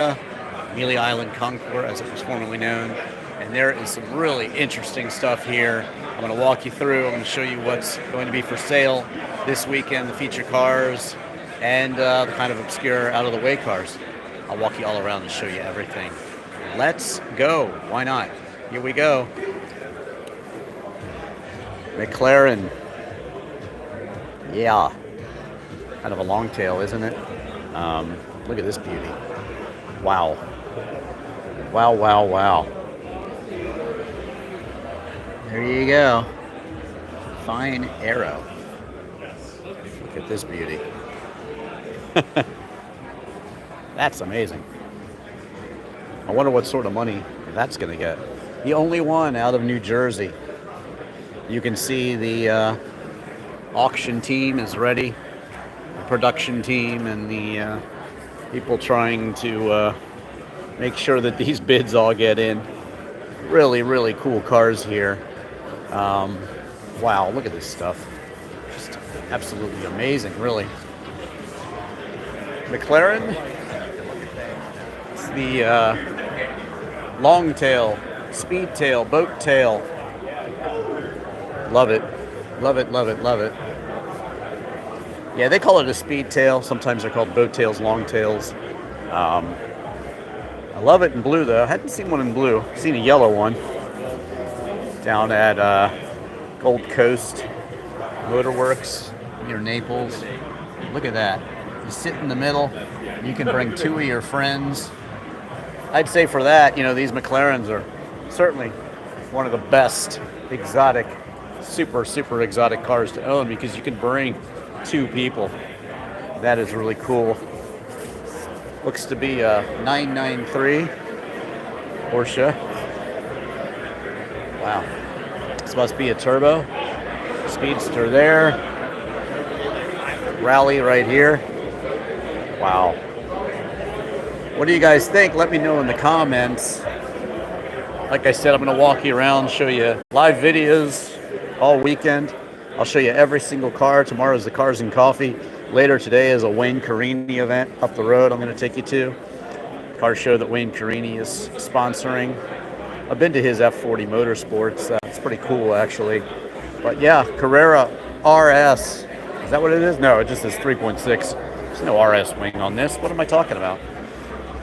Amelia Island Concours, as it was formerly known. And there is some really interesting stuff here. I'm going to walk you through. I'm going to show you what's going to be for sale this weekend, the feature cars, and the kind of obscure, out-of-the-way cars. I'll walk you all around and show you everything. Let's go. Why not? Here we go. McLaren. Yeah. Kind of a long tail, isn't it? Look at this beauty. Wow. Wow, wow, wow. There you go. Fine Arrow. Look at this beauty. That's amazing. I wonder what sort of money that's going to get. The only one out of New Jersey. You can see the auction team is ready. The production team and the people trying to make sure that these bids all get in. Really, really cool cars here. Wow, look at this stuff. Just absolutely amazing, really. McLaren. It's the long tail, speed tail, boat tail. Love it. Love it, love it, love it. Yeah, they call it a speed tail. Sometimes they're called boat tails, long tails. I love it in blue, though. I hadn't seen one in blue. I've seen a yellow one down at Gold Coast Motorworks near Naples. Look at that. You sit in the middle. You can bring two of your friends. I'd say for that, you know, these McLarens are certainly one of the best exotic, super, super exotic cars to own because you can bring two people. That is really cool. Looks to be a 993 Porsche. Wow. This must be a turbo. Speedster there. Rally right here. Wow. What do you guys think? Let me know in the comments. Like I said, I'm going to walk you around, show you live videos all weekend. I'll show you every single car. Tomorrow is the Cars and Coffee. Later today is a Wayne Carini event up the road I'm going to take you to. Car show that Wayne Carini is sponsoring. I've been to his F40 Motorsports. It's pretty cool, actually. But yeah, Carrera RS. Is that what it is? No, it just says 3.6. There's no RS wing on this. What am I talking about?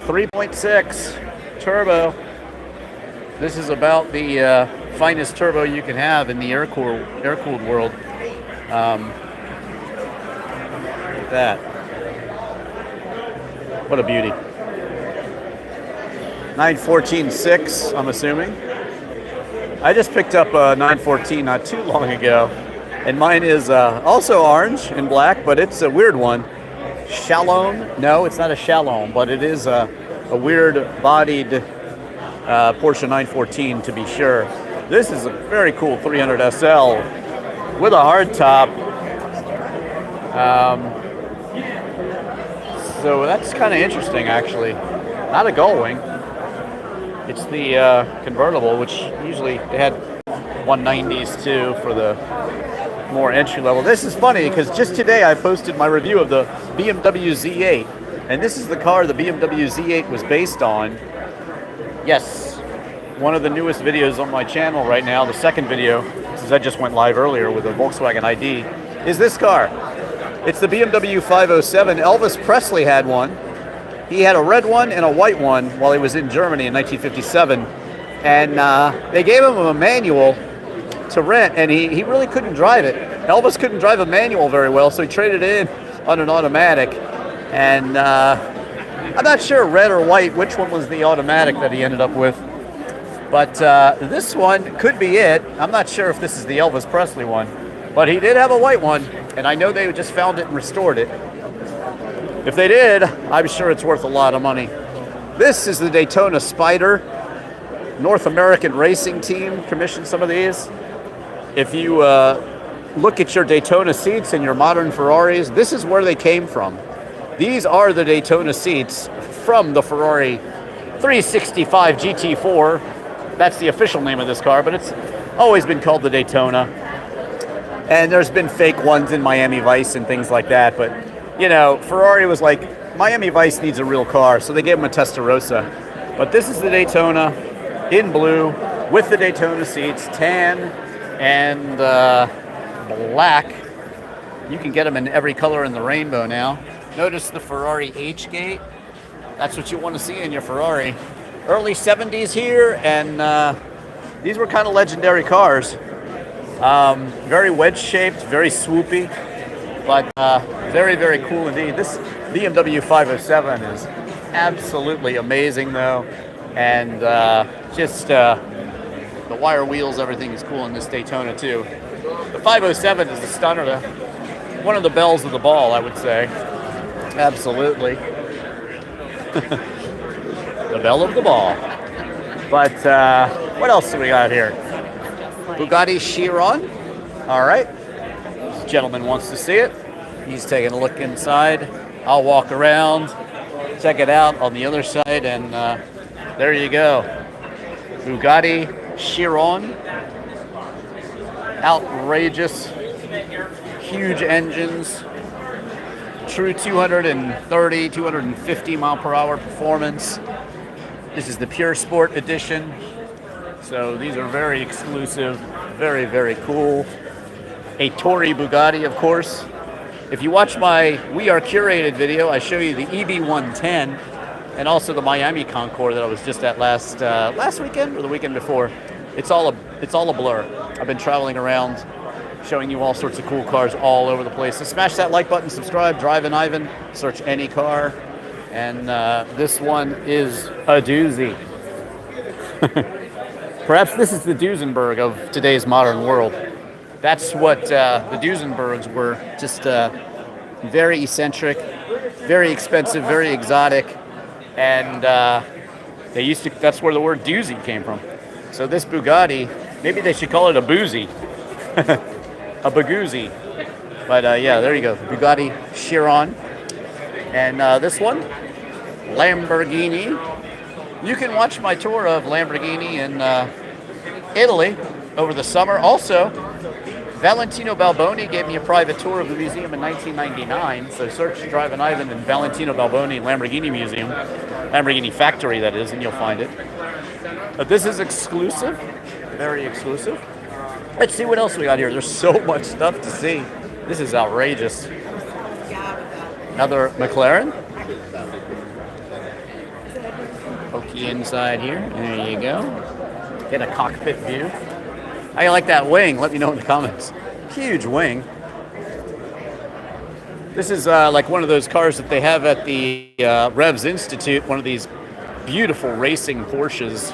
3.6 turbo. This is about the finest turbo you can have in the air-cooled world. Look at that. What a beauty. 914.6, I'm assuming. I just picked up a 914 not too long ago. And mine is also orange and black, but it's a weird one. Shalom? No, it's not a Shalom, but it is a weird-bodied Porsche 914 to be sure. This is a very cool 300 SL with a hard top. So that's kind of interesting, actually. Not a gull-wing. It's the convertible, which usually they had 190s too for the more entry level. This is funny because just today I posted my review of the BMW Z8, and this is the car the BMW Z8 was based on. Yes, one of the newest videos on my channel right now, the second video, since I just went live earlier with a Volkswagen ID, is this car. It's the BMW 507. Elvis Presley had one. He had a red one and a white one while he was in Germany in 1957. And they gave him a manual to rent, and he really couldn't drive it. Elvis couldn't drive a manual very well, so he traded it in on an automatic. And I'm not sure red or white which one was the automatic that he ended up with. But this one could be it. I'm not sure if this is the Elvis Presley one. But he did have a white one, and I know they just found it and restored it. If they did, I'm sure it's worth a lot of money. This is the Daytona Spider. North American Racing Team commissioned some of these. If you look at your Daytona seats and your modern Ferraris, this is where they came from. These are the Daytona seats from the Ferrari 365 GT4. That's the official name of this car, but it's always been called the Daytona. And there's been fake ones in Miami Vice and things like that, but you know, Ferrari was like Miami Vice needs a real car, so they gave him a Testarossa. But this is the Daytona in blue with the Daytona seats, tan and black. You can get them in every color in the rainbow now. Notice the Ferrari H-gate. That's what you want to see in your Ferrari. Early 70s here, and these were kind of legendary cars. Very wedge-shaped, very swoopy, but very, very cool indeed. This BMW 507 is absolutely amazing, though, and just the wire wheels, everything is cool in this Daytona, too. The 507 is a stunner, one of the bells of the ball, I would say. Absolutely. The bell of the ball. But what else do we got here? Bugatti Chiron. All right. This gentleman wants to see it. He's taking a look inside. I'll walk around, check it out on the other side, and there you go. Bugatti Chiron. Outrageous. Huge engines. True 230, 250 mile per hour performance. This is the Pure Sport edition. So these are very exclusive, very, very cool. A Tory Bugatti, of course. If you watch my We Are Curated video, I show you the EB110 and also the Miami Concours that I was just at last weekend or the weekend before. It's all a blur. I've been traveling around showing you all sorts of cool cars all over the place. So smash that like button, subscribe, Drivin Ivan, search any car. And this one is a doozy. Perhaps this is the Duesenberg of today's modern world. That's what the Duesenbergs were, just very eccentric, very expensive, very exotic. And that's where the word doozy came from. So this Bugatti, maybe they should call it a boozy. A Bagoozy. But yeah, there you go. Bugatti Chiron. And this one, Lamborghini. You can watch my tour of Lamborghini in Italy over the summer. Also, Valentino Balboni gave me a private tour of the museum in 1999. So search Drivin Ivan and Valentino Balboni Lamborghini Museum. Lamborghini Factory, that is, and you'll find it. But this is exclusive. Very exclusive. Let's see what else we got here. There's so much stuff to see. This is outrageous. Another McLaren. Pokey inside here. There you go. Get a cockpit view. How you like that wing? Let me know in the comments. Huge wing. This is like one of those cars that they have at the Revs Institute. One of these beautiful racing Porsches.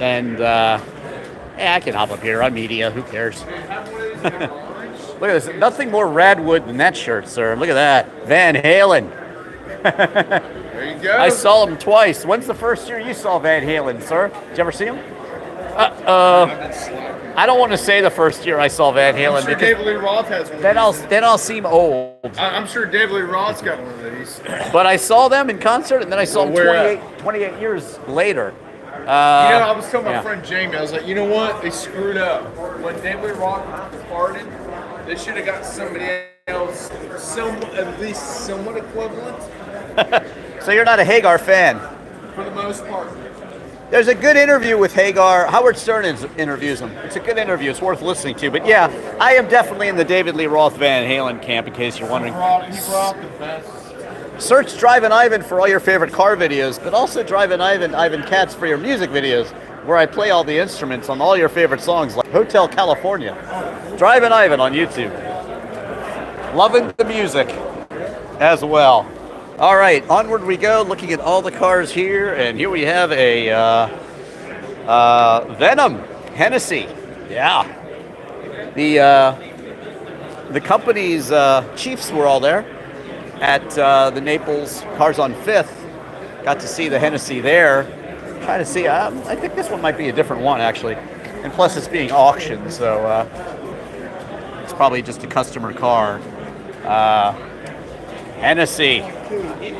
And I can hop up here. I'm media. Who cares? Look at this. Nothing more radwood than that shirt, sir. Look at that. Van Halen. There you go. I saw him twice. When's the first year you saw Van Halen, sir? Did you ever see him? I don't want to say the first year I saw Van Halen. I'm sure David Lee Roth has one. Then I'll seem old. I'm sure David Lee Roth's got one of these. But I saw them in concert, and then I saw them 28 years later. I was telling my friend Jamie, I was like, you know what? They screwed up. When David Lee Roth departed, they should have got somebody else, at least somewhat equivalent. So you're not a Hagar fan? For the most part. There's a good interview with Hagar. Howard Stern interviews him. It's a good interview. It's worth listening to. But yeah, I am definitely in the David Lee Roth Van Halen camp, in case you're wondering. He brought the best. Search Drivin Ivan for all your favorite car videos, but also Drivin Ivan Katz for your music videos, where I play all the instruments on all your favorite songs, like Hotel California. Drivin Ivan on YouTube. Loving the music as well. All right, onward we go, looking at all the cars here, and here we have a Venom Hennessy. Yeah. The company's chiefs were all there at the Naples Cars on 5th. Got to see the Hennessy there. Trying to see, I think this one might be a different one, actually. And plus it's being auctioned, so it's probably just a customer car. Hennessy.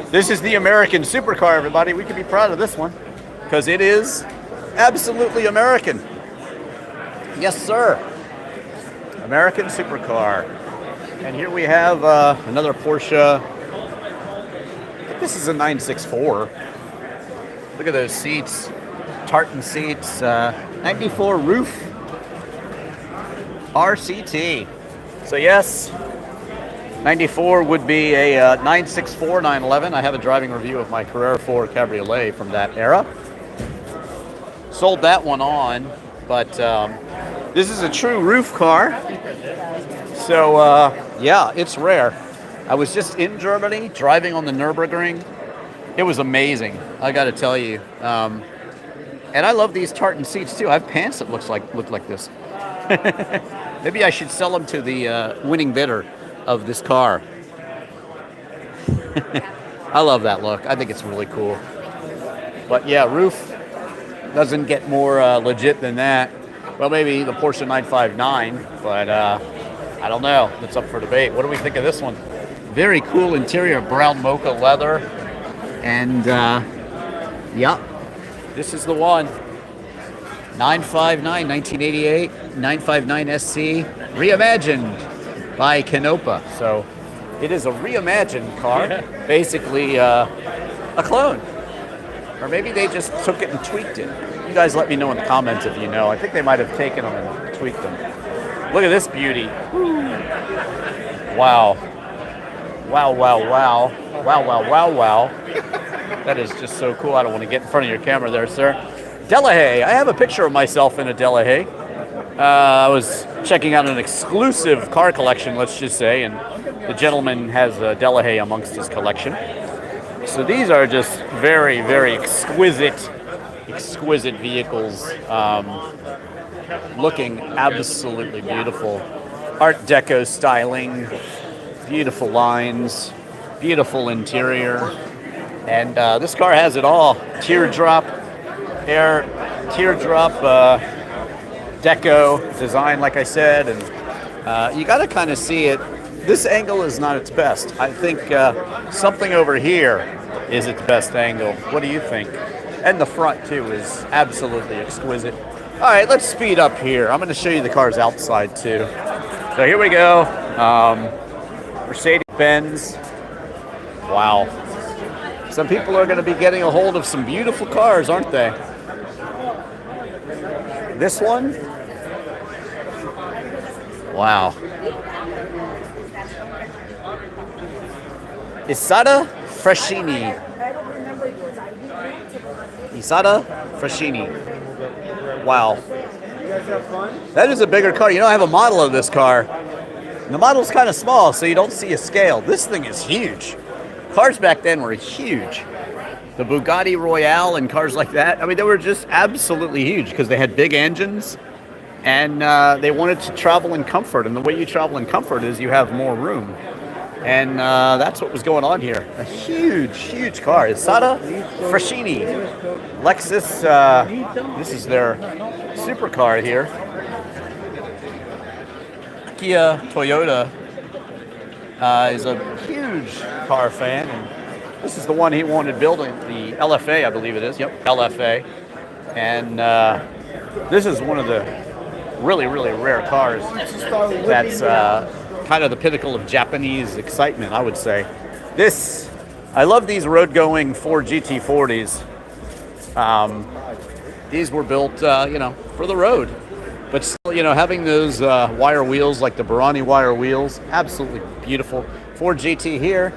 This is the American supercar, everybody. We can be proud of this one because it is absolutely American. Yes, sir. American supercar. And here we have another Porsche. I think this is a 964. Look at those seats, tartan seats, 94 roof, RCT. So yes, 94 would be a 964 911. I have a driving review of my Carrera 4 Cabriolet from that era. Sold that one on, but this is a true roof car. So yeah, it's rare. I was just in Germany driving on the Nürburgring. It was amazing, I got to tell you. And I love these tartan seats too. I have pants that look like this. Maybe I should sell them to the winning bidder of this car. I love that look. I think it's really cool. But yeah, roof doesn't get more legit than that. Well, maybe the Porsche 959, but I don't know. It's up for debate. What do we think of this one? Very cool interior, brown mocha leather. And yeah, this is the one. 959, 1988, 959 SC, reimagined by Canopa. So it is a reimagined car, basically a clone. Or maybe they just took it and tweaked it. You guys let me know in the comments if you know. I think they might have taken them and tweaked them. Look at this beauty. Wow. Wow, wow, wow. Wow, wow, wow, wow. That is just so cool. I don't want to get in front of your camera there, sir. Delahaye. I have a picture of myself in a Delahaye. I was checking out an exclusive car collection, let's just say, and the gentleman has a Delahaye amongst his collection. So these are just very, very exquisite vehicles, looking absolutely beautiful. Art Deco styling, beautiful lines, beautiful interior, and this car has it all. Teardrop deco design, like I said, and you got to kind of see it. This angle is not its best. I think something over here is its best angle. What do you think? And the front too is absolutely exquisite. All right, let's speed up here. I'm going to show you the cars outside too. So here we go. Mercedes-Benz. Wow. Some people are going to be getting a hold of some beautiful cars, aren't they? This one? Wow. Isada Fraschini. Wow. That is a bigger car. You know, I have a model of this car. And the model's kind of small, so you don't see a scale. This thing is huge. Cars back then were huge. The Bugatti Royale and cars like that, I mean, they were just absolutely huge because they had big engines and they wanted to travel in comfort. And the way you travel in comfort is you have more room. And that's what was going on here. A huge, huge car. Isada Fraschini. Lexus, this is their supercar here. Kia Toyota is a huge car fan. And this is the one he wanted building, the LFA, I believe it is. Yep, LFA. And this is one of the really, really rare cars that's kind of the pinnacle of Japanese excitement, I would say. I love these road-going Ford GT40s. These were built, for the road. But still, having those wire wheels, like the Barani wire wheels, absolutely beautiful. Ford GT here,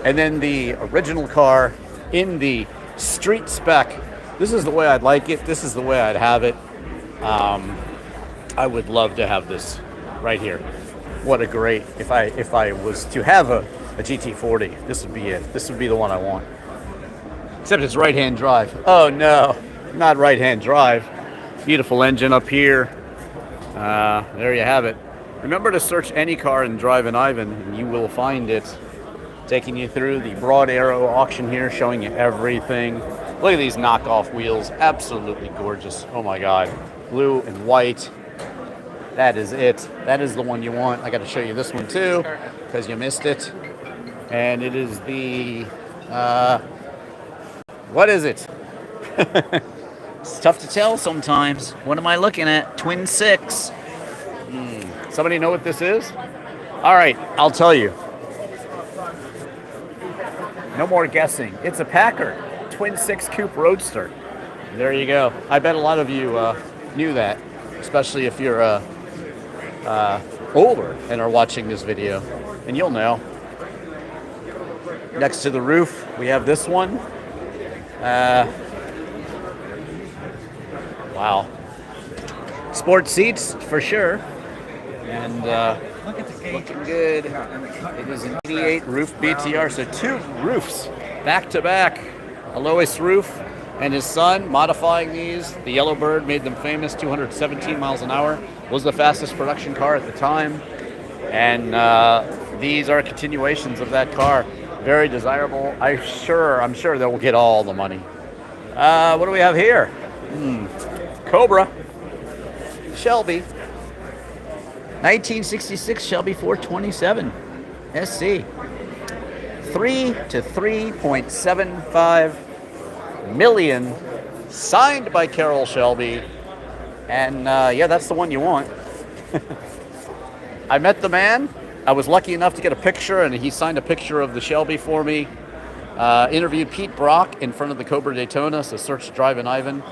and then the original car in the street spec. This is the way I'd like it. This is the way I'd have it. I would love to have this right here. What a great, if I was to have a GT40, this would be it. This would be the one I want. Except it's right-hand drive. Oh no, not right-hand drive. Beautiful engine up here. There you have it. Remember to search any car in Drivin Ivan and you will find it. Taking you through the Broad Arrow auction here, showing you everything. Look at these knockoff wheels, absolutely gorgeous. Oh my God, blue and white. That is it. That is the one you want. I got to show you this one too, because you missed it. And it is the, what is it? It's tough to tell sometimes. What am I looking at? Twin 6. Somebody know what this is? All right, I'll tell you. No more guessing. It's a Packard twin 6 coupe roadster. There you go. I bet a lot of you knew that, especially if you're older and are watching this video, and you'll know. Next to the roof, we have this one. Wow. Sport seats for sure, and looking good. It is an 88 roof BTR, so 2 roofs back to back. Alois roof and his son modifying these. The Yellowbird made them famous. 217 miles an hour was the fastest production car at the time, and these are continuations of that car. Very desirable. I'm sure they will get all the money. What do we have here? Cobra Shelby 1966 Shelby 427 SC. 3 to 3.75 million, signed by Carroll Shelby, and yeah, that's the one you want. I met the man. I was lucky enough to get a picture, and he signed a picture of the Shelby for me. Interviewed Pete Brock in front of the Cobra Daytona, so search Drivin Ivan,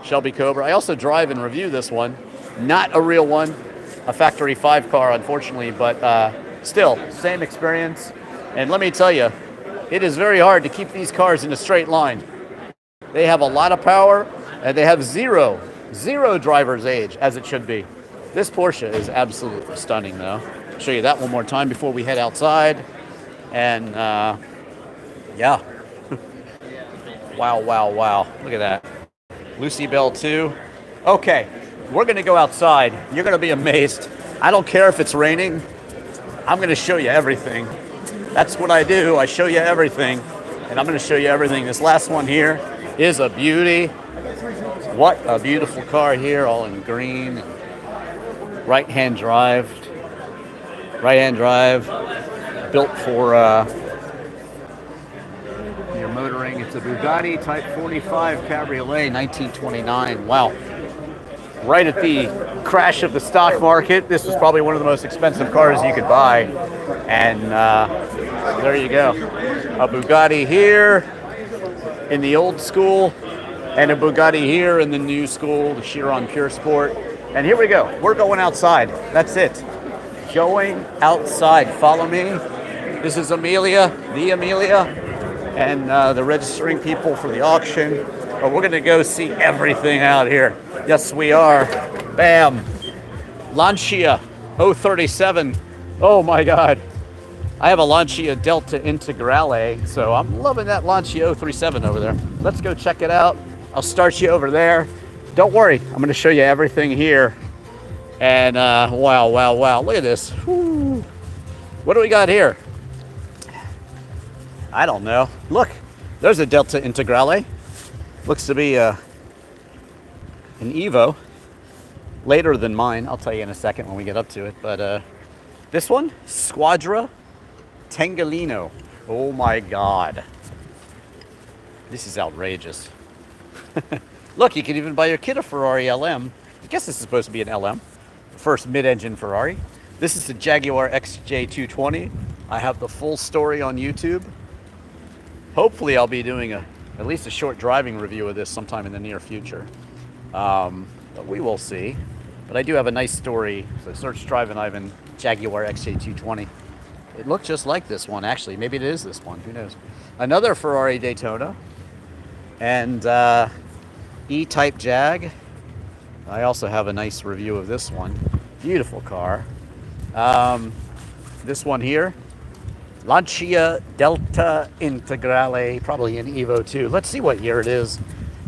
Shelby Cobra. I also drive and review this one. Not a real one, a factory 5 car, unfortunately, but still, same experience. And let me tell you, it is very hard to keep these cars in a straight line. They have a lot of power, and they have zero driver's age, as it should be. This Porsche is absolutely stunning, though. I'll show you that one more time before we head outside. And yeah. Wow. Look at that. Lucy Bell 2. Okay, we're going to go outside. You're going to be amazed. I don't care if it's raining. I'm going to show you everything. That's what I do. I show you everything. And I'm going to show you everything. This last one here is a beauty. What a beautiful car here, all in green. Right-hand drive. Built for your motoring. It's a Bugatti Type 45 Cabriolet, 1929. Wow. Right at the crash of the stock market, this was probably one of the most expensive cars you could buy. And there you go. A Bugatti here in the old school, and a Bugatti here in the new school, the Chiron Pure Sport. And here we go. We're going outside. That's it. Going outside. Follow me. This is Amelia, the Amelia, and the registering people for the auction. But we're going to go see everything out here. Yes, we are. Bam. Lancia 037. Oh, my God. I have a Lancia Delta Integrale, so I'm loving that Lancia 037 over there. Let's go check it out. I'll start you over there. Don't worry. I'm going to show you everything here. And wow. Look at this. Whew. What do we got here? I don't know. Look, there's a Delta Integrale. Looks to be an Evo. Later than mine. I'll tell you in a second when we get up to it. But this one, Squadra Tangolino. Oh my God. This is outrageous. Look, you can even buy your kid a Ferrari LM. I guess this is supposed to be an LM. First mid-engine Ferrari. This is the Jaguar XJ220. I have the full story on YouTube. Hopefully I'll be doing at least a short driving review of this sometime in the near future. But we will see. But I do have a nice story. So search Drivin Ivan Jaguar XJ220. It looked just like this one, actually. Maybe it is this one. Who knows? Another Ferrari Daytona. And E-Type Jag. I also have a nice review of this one. Beautiful car. This one here. Lancia Delta Integrale. Probably an Evo 2. Let's see what year it is.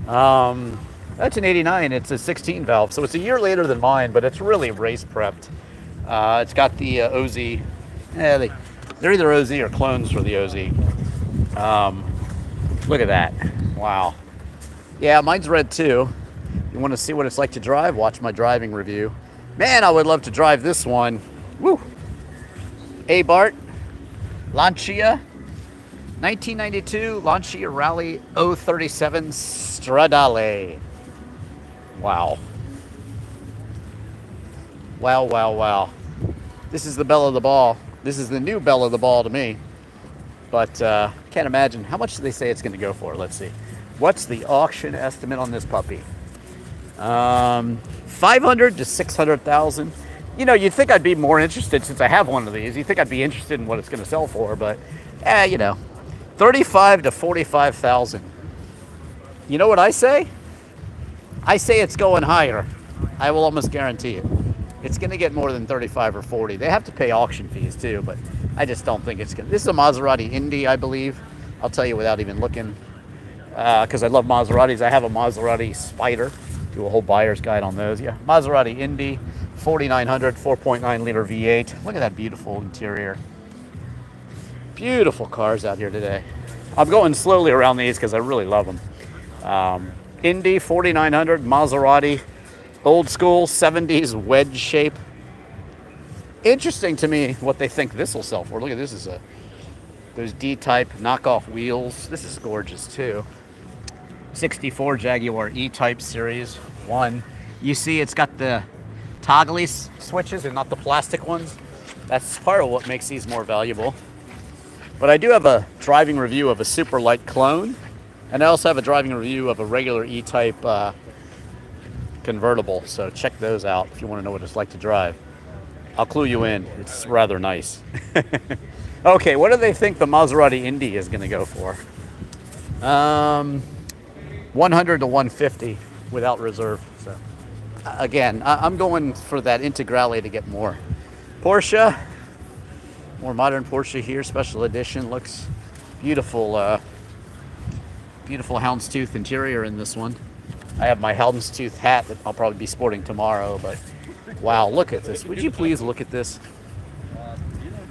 That's an 89. It's a 16 valve. So it's a year later than mine, but it's really race prepped. It's got the OZ. They're either OZ or clones for the OZ. Look at that. Wow. Yeah, mine's red too. You want to see what it's like to drive? Watch my driving review. Man, I would love to drive this one. Woo! Abarth Lancia 1992 Lancia Rally 037 Stradale. Wow. Wow. This is the belle of the ball. This is the new belle of the ball to me. but can't imagine. How much do they say it's going to go for? Let's see. What's the auction estimate on this puppy? 500 to 600,000. You know, you'd think I'd be more interested since I have one of these. You'd think I'd be interested in what it's going to sell for, but you know, 35 to 45,000. You know what I say? I say it's going higher. I will almost guarantee it. It's going to get more than 35 or 40. They have to pay auction fees too, but I just don't think it's going to. This is a Maserati Indy, I believe. I'll tell you without even looking, because I love Maseratis. I have a Maserati Spider. Do a whole buyer's guide on those. Yeah, Maserati Indy, 4900, 4.9 liter V8. Look at that beautiful interior. Beautiful cars out here today. I'm going slowly around these because I really love them. Indy 4900, Maserati, old school 70s wedge shape. Interesting to me what they think this will sell for. Look at this, is those D-type knockoff wheels. This is gorgeous too. 64 Jaguar E-Type Series 1. You see it's got the toggly switches and not the plastic ones. That's part of what makes these more valuable. But I do have a driving review of a super light clone, and I also have a driving review of a regular E-Type convertible, so check those out if you want to know what it's like to drive. I'll clue you in. It's rather nice. Okay, what do they think the Maserati Indy is going to go for? 100 to 150 without reserve. So again, I'm going for that Integrale to get more. Porsche, more modern Porsche here, special edition. Looks beautiful. Beautiful houndstooth interior in this one. I have my houndstooth hat that I'll probably be sporting tomorrow, but wow, look at this. Would you please look at this?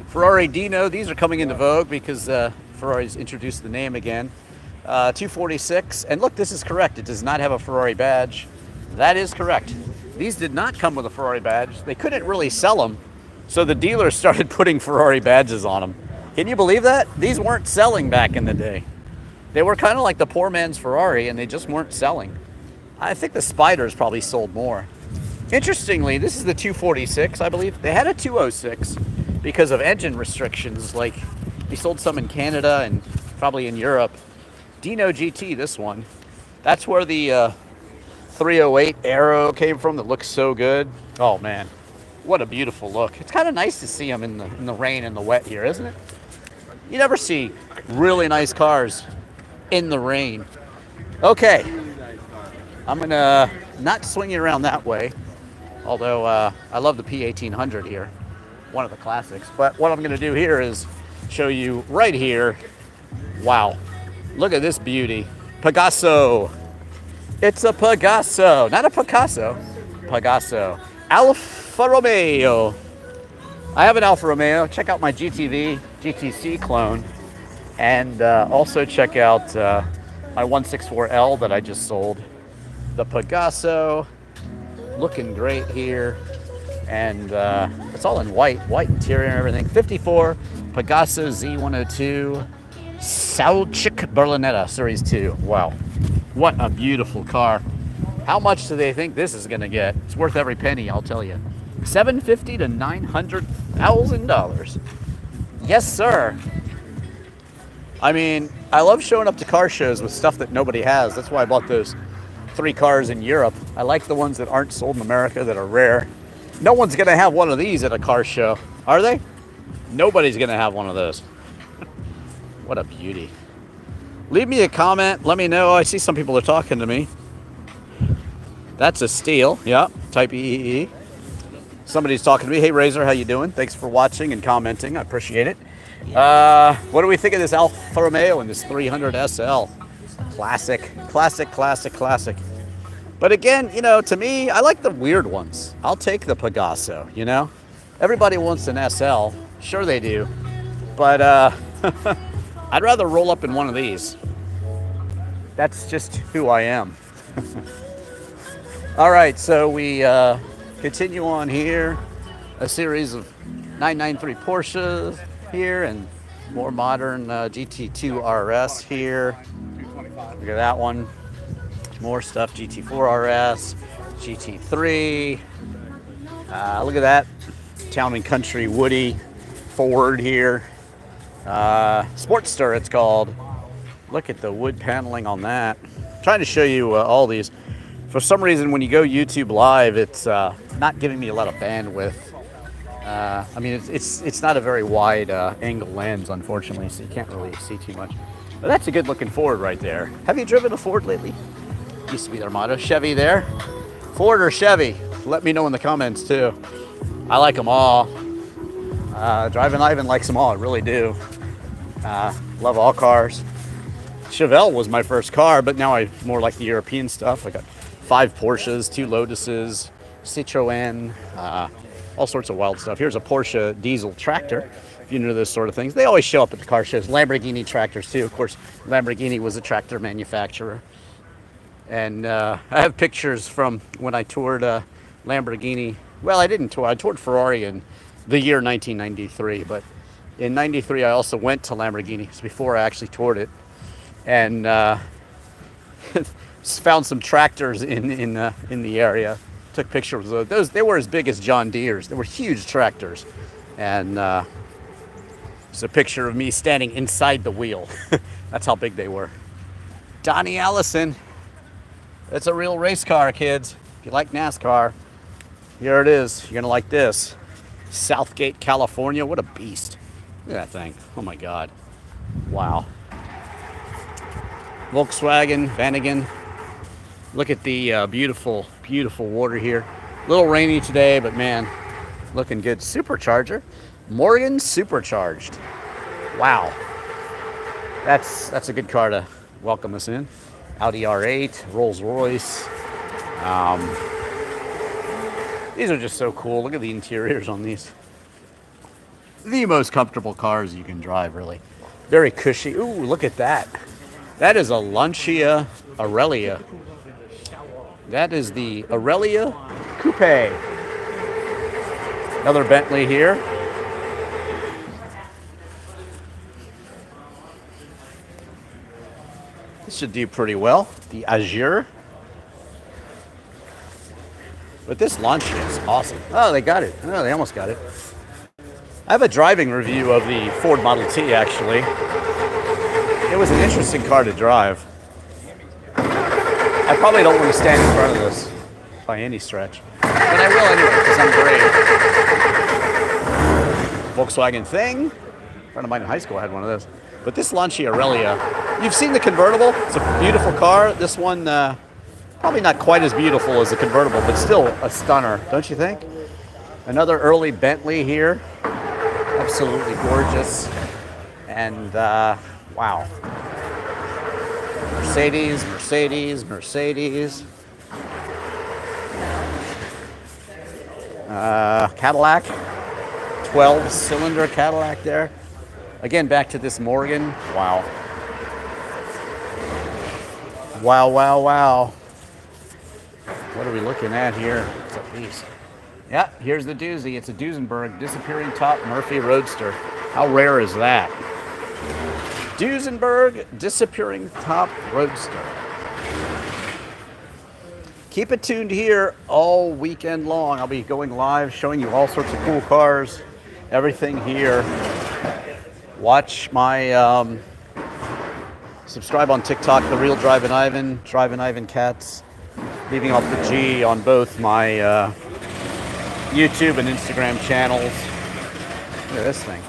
Ferrari Dino, these are coming into vogue because Ferrari's introduced the name again. 246, and look, this is correct. It does not have a Ferrari badge. That is correct. These did not come with a Ferrari badge. They couldn't really sell them, so the dealers started putting Ferrari badges on them. Can you believe that? These weren't selling back in the day. They were kind of like the poor man's Ferrari, and they just weren't selling. I think the Spiders probably sold more. Interestingly, this is the 246, I believe. They had a 206 because of engine restrictions. Like, they sold some in Canada and probably in Europe. Dino GT, this one. That's where the 308 Aero came from that looks so good. Oh, man. What a beautiful look. It's kind of nice to see them in the rain and the wet here, isn't it? You never see really nice cars in the rain. Okay. I'm going to not swing it around that way, although I love the P1800 here, one of the classics. But what I'm going to do here is show you right here. Wow. Look at this beauty. Pegaso. It's a Pegaso. Not a Picasso. Pegaso. Alfa Romeo. I have an Alfa Romeo. Check out my GTC clone. And also check out my 164L that I just sold. The Pegaso, looking great here, and it's all in white interior and everything. 54 Pegaso Z102 Sauchik Berlinetta Series 2. Wow, what a beautiful car. How much do they think this is going to get? It's worth every penny, I'll tell you. $750,000 to $900,000. Yes, sir. I mean, I love showing up to car shows with stuff that nobody has. That's why I bought those 3 cars in Europe. I like the ones that aren't sold in America, that are rare. No one's gonna have one of these at a car show, are they? Nobody's gonna have one of those. What a beauty. Leave me a comment, let me know. I see some people are talking to me. That's a Steel, yeah, Type EEE. Somebody's talking to me. Hey Razor, how you doing? Thanks for watching and commenting, I appreciate it. What do we think of this Alfa Romeo and this 300 SL? Classic. But again, you know, to me, I like the weird ones. I'll take the Pegaso, you know? Everybody wants an SL. Sure they do. But I'd rather roll up in one of these. That's just who I am. All right, so we continue on here. A series of 993 Porsches here and more modern GT2 RS here. Look at that one. More stuff. GT4 RS, GT3. Look at that. Town and Country Woody Ford here. Sportster, it's called. Look at the wood paneling on that. I'm trying to show you all these. For some reason, when you go YouTube Live, it's not giving me a lot of bandwidth. I mean, it's not a very wide angle lens, unfortunately, so you can't really see too much. But that's a good looking Ford right there. Have you driven a Ford lately? Used to be their motto. Chevy there. Ford or Chevy? Let me know in the comments too. I like them all. Drivin Ivan likes them all, I really do. Love all cars. Chevelle was my first car, but now I more like the European stuff. I got 5 Porsches, 2 Lotuses, Citroën, all sorts of wild stuff. Here's a Porsche diesel tractor, if you know those sort of things. They always show up at the car shows. Lamborghini tractors too. Of course, Lamborghini was a tractor manufacturer. And I have pictures from when I toured Lamborghini. Well, I didn't tour. I toured Ferrari in the year 1993, but in 93 I also went to Lamborghini. It's before I actually toured it. And found some tractors in the area. Took pictures of those. They were as big as John Deere's. They were huge tractors, and it's a picture of me standing inside the wheel. That's how big they were. Donnie Allison. It's a real race car, kids. If you like NASCAR, here it is. You're gonna like this. Southgate, California. What a beast! Look at that thing. Oh my God! Wow. Volkswagen, Vanagon. Look at the beautiful, beautiful water here. A little rainy today, but man, looking good. Supercharger, Morgan Supercharged. Wow, that's a good car to welcome us in. Audi R8, Rolls Royce. These are just so cool. Look at the interiors on these. The most comfortable cars you can drive, really. Very cushy. Ooh, look at that. That is a Lancia Aurelia. That is the Aurelia Coupe. Another Bentley here. This should do pretty well. The Azure. But this Lancia is awesome. Oh, they got it. Oh, they almost got it. I have a driving review of the Ford Model T, actually. It was an interesting car to drive. I probably don't want to stand in front of this by any stretch. But I will anyway, because I'm brave. Volkswagen thing. A friend of mine in high school had one of those. But this Lancia Aurelia, you've seen the convertible. It's a beautiful car. This one, probably not quite as beautiful as the convertible, but still a stunner, don't you think? Another early Bentley here. Absolutely gorgeous. And wow. Mercedes, Mercedes, Mercedes. Cadillac. 12-cylinder Cadillac there. Again, back to this Morgan. Wow. Wow, wow, wow. What are we looking at here? It's a piece. Yeah, here's the doozy. It's a Duesenberg disappearing top Murphy Roadster. How rare is that? Duesenberg disappearing top Roadster. Keep it tuned here all weekend long. I'll be going live, showing you all sorts of cool cars, everything here. Watch my, subscribe on TikTok, The Real Drivin Ivan, Drivin Ivan Cats. Leaving off the G on both my YouTube and Instagram channels. Look at this thing.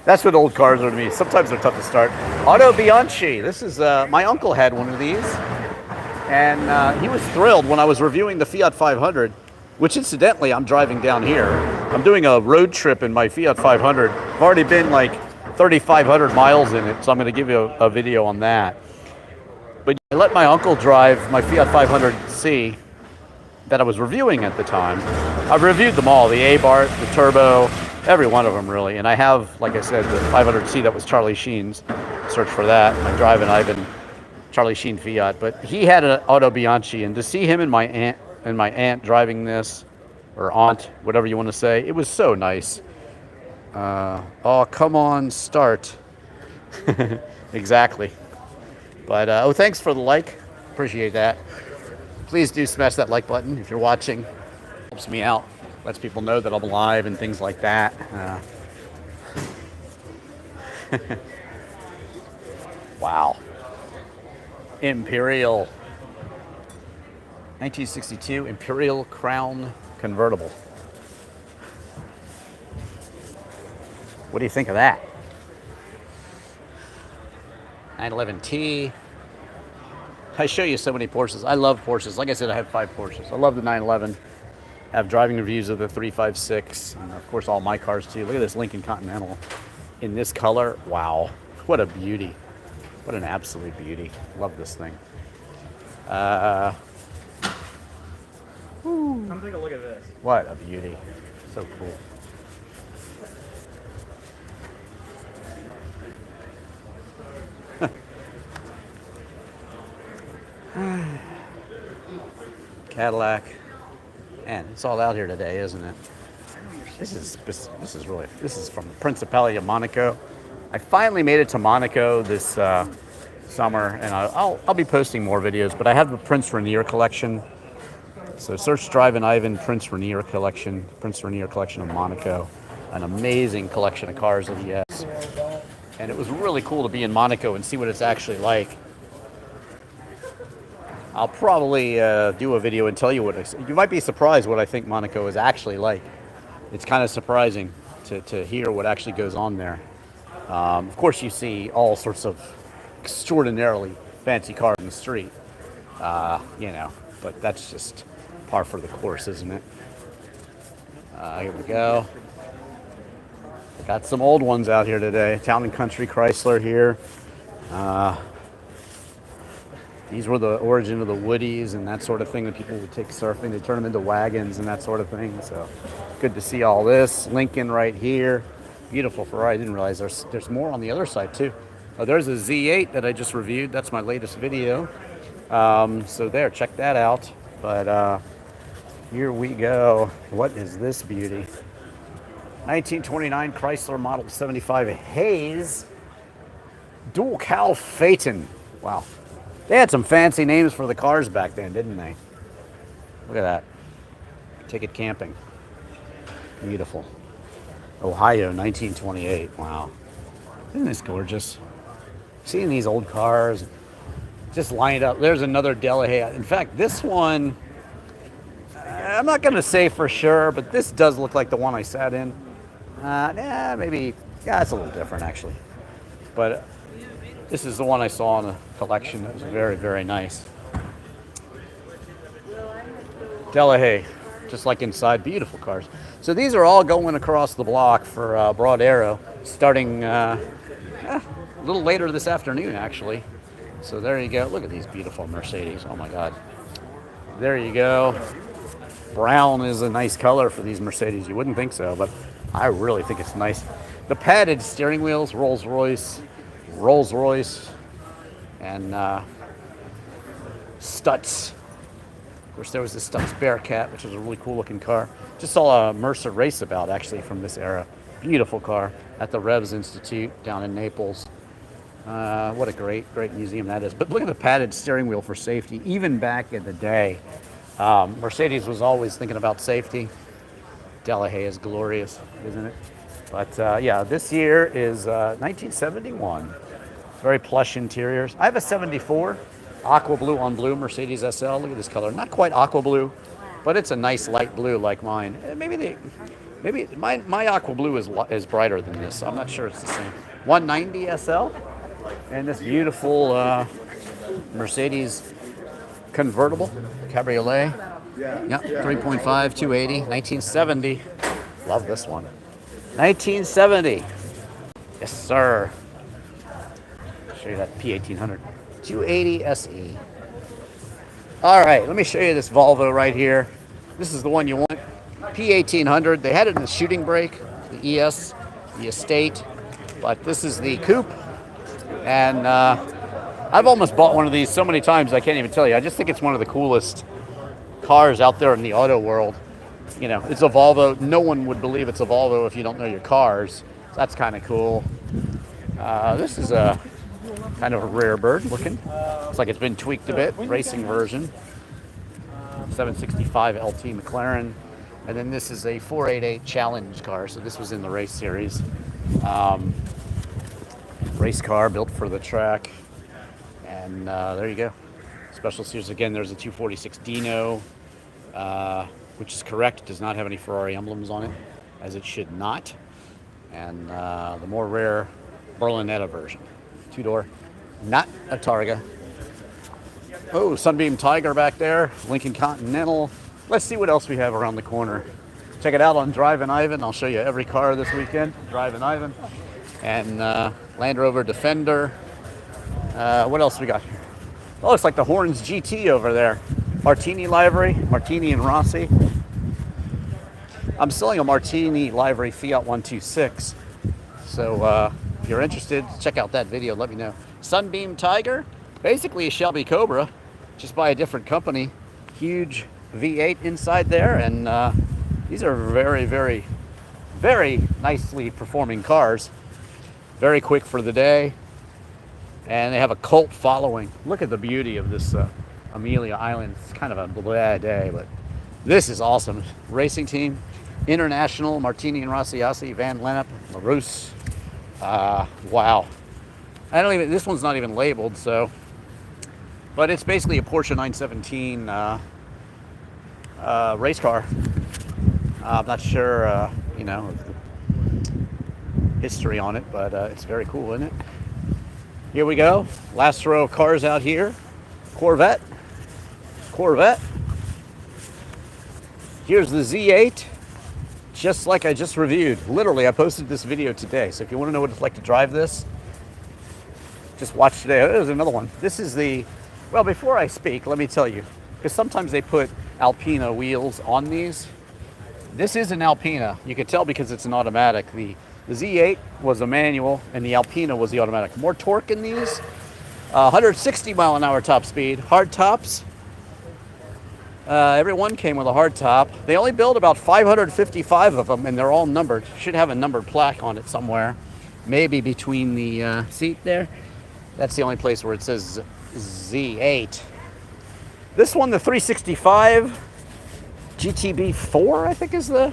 That's what old cars are to me. Sometimes they're tough to start. Auto Bianchi. This is, my uncle had one of these. And he was thrilled when I was reviewing the Fiat 500, which incidentally, I'm driving down here. I'm doing a road trip in my Fiat 500. I've already been like 3,500 miles in it, so I'm going to give you a video on that. But I let my uncle drive my Fiat 500C that I was reviewing at the time. I've reviewed them all, the Abarth, the Turbo, every one of them really. And I have, like I said, the 500C that was Charlie Sheen's. Search for that, my Drivin Ivan Charlie Sheen Fiat. But he had an Auto Bianchi, and to see him and my aunt driving this, or aunt, whatever you want to say, it was so nice. Oh, come on, start. Exactly. But, oh, thanks for the like. Appreciate that. Please do smash that like button if you're watching. Helps me out. Lets people know that I'm alive and things like that. Wow. Imperial. 1962 Imperial Crown convertible. What do you think of that? 911T. I show you so many Porsches. I love Porsches. Like I said, I have 5 Porsches. I love the 911. I have driving reviews of the 356, and of course all my cars too. Look at this Lincoln Continental in this color. Wow, what a beauty. What an absolute beauty. Love this thing. Come take a look at this. What a beauty. So cool. Cadillac. Man, it's all out here today, isn't it? This is from the Principality of Monaco. I finally made it to Monaco this summer, and I'll be posting more videos. But I have the Prince Rainier collection. So search Drivin Ivan Prince Rainier collection. Prince Rainier collection of Monaco. An amazing collection of cars that he has. And it was really cool to be in Monaco and see what it's actually like. I'll probably do a video and tell you what you might be surprised what I think Monaco is actually like. It's kind of surprising to hear what actually goes on there. Of course, you see all sorts of extraordinarily fancy cars in the street, you know, but that's just par for the course, isn't it? Here we go. Got some old ones out here today. Town and Country Chrysler here. These were the origin of the Woodies and that sort of thing that people would take surfing. They turn them into wagons and that sort of thing. So good to see all this. Lincoln right here. Beautiful Ferrari. I didn't realize there's more on the other side too. Oh, there's a Z8 that I just reviewed. That's my latest video. So there, check that out. But here we go. What is this beauty? 1929 Chrysler Model 75 Hayes. Dual Cowl Phaeton. Wow. They had some fancy names for the cars back then, didn't they? Look at that. Take it camping. Beautiful. Ohio, 1928. Wow. Isn't this gorgeous? Seeing these old cars just lined up. There's another Delahaye. In fact, this one, I'm not going to say for sure, but this does look like the one I sat in. Maybe, yeah, it's a little different actually. But this is the one I saw in the collection. It was very, very nice. Delahaye, just like inside, beautiful cars. So these are all going across the block for Broad Arrow, starting a little later this afternoon, actually. So there you go. Look at these beautiful Mercedes. Oh my God. There you go. Brown is a nice color for these Mercedes. You wouldn't think so, but I really think it's nice. The padded steering wheels, Rolls-Royce, and Stutz. Of course, there was the Stutz Bearcat, which was a really cool looking car. Just saw a Mercer raceabout actually from this era. Beautiful car at the Revs Institute down in Naples. What a great museum that is. But look at the padded steering wheel for safety. Even back in the day, Mercedes was always thinking about safety. Delahaye is glorious, isn't it? But yeah, this year is 1971. Very plush interiors. I have a 74 aqua blue on blue Mercedes SL. Look at this color. Not quite aqua blue, but it's a nice light blue like mine. Maybe my aqua blue is brighter than this. So I'm not sure it's the same. 190 SL, and this beautiful Mercedes convertible cabriolet. Yep, 3.5, 280, 1970. Love this one. 1970. Yes, sir. Show you that P1800. 280 SE. All right, let me show you this Volvo right here. This is the one you want. P1800. They had it in the shooting brake, the ES, the Estate, but this is the coupe. And I've almost bought one of these so many times I can't even tell you. I just think it's one of the coolest cars out there in the auto world. You know, it's a Volvo. No one would believe it's a Volvo if you don't know your cars. So that's kind of cool. This is a kind of a rare bird looking. Looks like it's been tweaked a bit. Racing version. 765 LT McLaren. And then this is a 488 Challenge car. So this was in the race series. race car built for the track. And there you go. Special series again. There's a 246 Dino, which is correct. It does not have any Ferrari emblems on it, as it should not. And the more rare Berlinetta version, 2-door, not a Targa. Oh, Sunbeam Tiger back there, Lincoln Continental. Let's see what else we have around the corner. Check it out on Drivin Ivan. I'll show you every car this weekend. Drivin Ivan. And Land Rover Defender. What else we got here? Oh, it's like the Horns GT over there. Martini livery, Martini and Rossi. I'm selling a Martini livery Fiat 126. So if you're interested, check out that video. Let me know. Sunbeam Tiger, basically a Shelby Cobra, just by a different company. Huge V8 inside there, and these are very, very, very nicely performing cars. Very quick for the day, and they have a cult following. Look at the beauty of this Amelia Island. It's kind of a blah day, but this is awesome. Racing team, International, Martini and Rossi, Van Lennep, LaRousse. Wow. This one's not even labeled, so, but it's basically a Porsche 917 race car. I'm not sure, history on it, but it's very cool, isn't it? Here we go. Last row of cars out here. Corvette. Here's the Z8, just like I just reviewed. Literally, I posted this video today, so if you want to know what it's like to drive this, just watch today. Oh, there's another one. This is the, well, before I speak, let me tell you, because sometimes they put Alpina wheels on these. This is an Alpina. You can tell because it's an automatic. The Z8 was a manual, and the Alpina was the automatic. More torque in these. 160 mile an hour top speed. Hard tops. Every one came with a hard top. They only build about 555 of them, and they're all numbered. Should have a numbered plaque on it somewhere. Maybe between the seat there. That's the only place where it says Z8. This one, the 365 GTB4, I think is the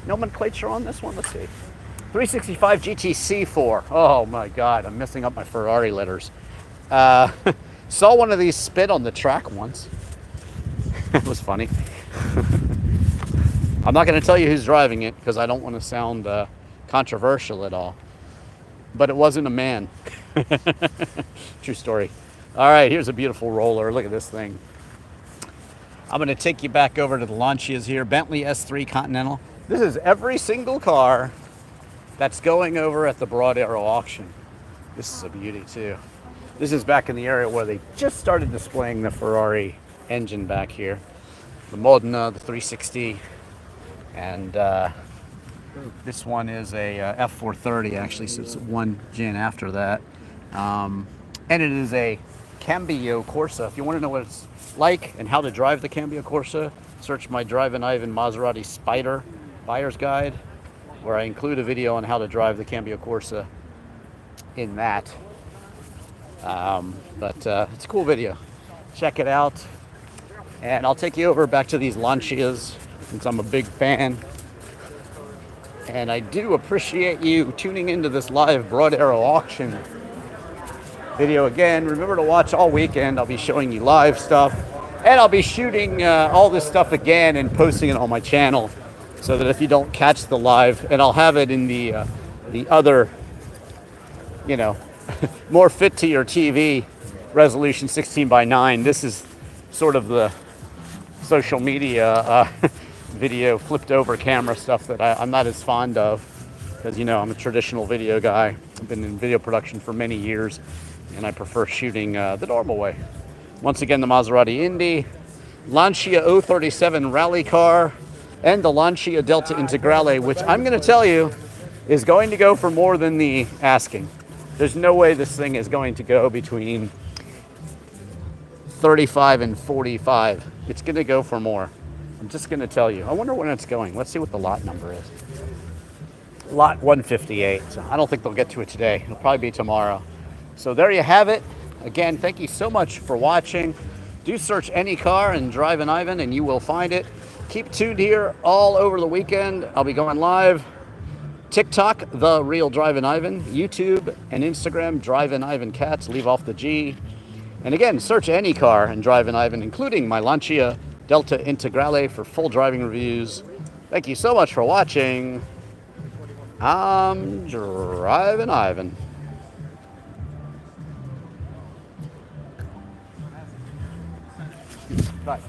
nomenclature on this one. Let's see. 365 GTC4. Oh my God, I'm messing up my Ferrari letters. Saw one of these spit on the track once. It was funny. I'm not going to tell you who's driving it because I don't want to sound controversial at all. But it wasn't a man. True story. All right, here's a beautiful roller. Look at this thing. I'm going to take you back over to the Lancias here. Bentley S3 Continental. This is every single car that's going over at the Broad Arrow auction. This is a beauty too. This is back in the area where they just started displaying the Ferrari engine back here. The Modena, the 360, and this one is a F430 actually, so it's one gen after that. And it is a Cambio Corsa. If you want to know what it's like and how to drive the Cambio Corsa, search my Drivin Ivan Maserati Spider buyer's guide, where I include a video on how to drive the Cambio Corsa in that. But it's a cool video. Check it out. And I'll take you over back to these Lancias since I'm a big fan. And I do appreciate you tuning into this live Broad Arrow auction video again. Remember to watch all weekend. I'll be showing you live stuff. And I'll be shooting all this stuff again and posting it on my channel so that if you don't catch the live, and I'll have it in the other, more fit to your TV resolution 16:9. This is sort of the social media video flipped over camera stuff that I'm not as fond of because, I'm a traditional video guy. I've been in video production for many years, and I prefer shooting the normal way. Once again, the Maserati Indy, Lancia 037 rally car, and the Lancia Delta Integrale, which I'm going to tell you is going to go for more than the asking. There's no way this thing is going to go between 35 and 45. It's going to go for more. I'm just going to tell you. I wonder when it's going. Let's see what the lot number is. Lot 158. So I don't think they'll get to it today. It'll probably be tomorrow. So there you have it. Again, thank you so much for watching. Do search any car and Drivin Ivan and you will find it. Keep tuned here all over the weekend. I'll be going live TikTok, The Real Drivin Ivan. YouTube and Instagram, Drivin Ivan Cats. Leave off the G. And again, search any car and Drivin Ivan, including my Lancia Delta Integrale for full driving reviews. Thank you so much for watching. I'm Drivin Ivan. Bye.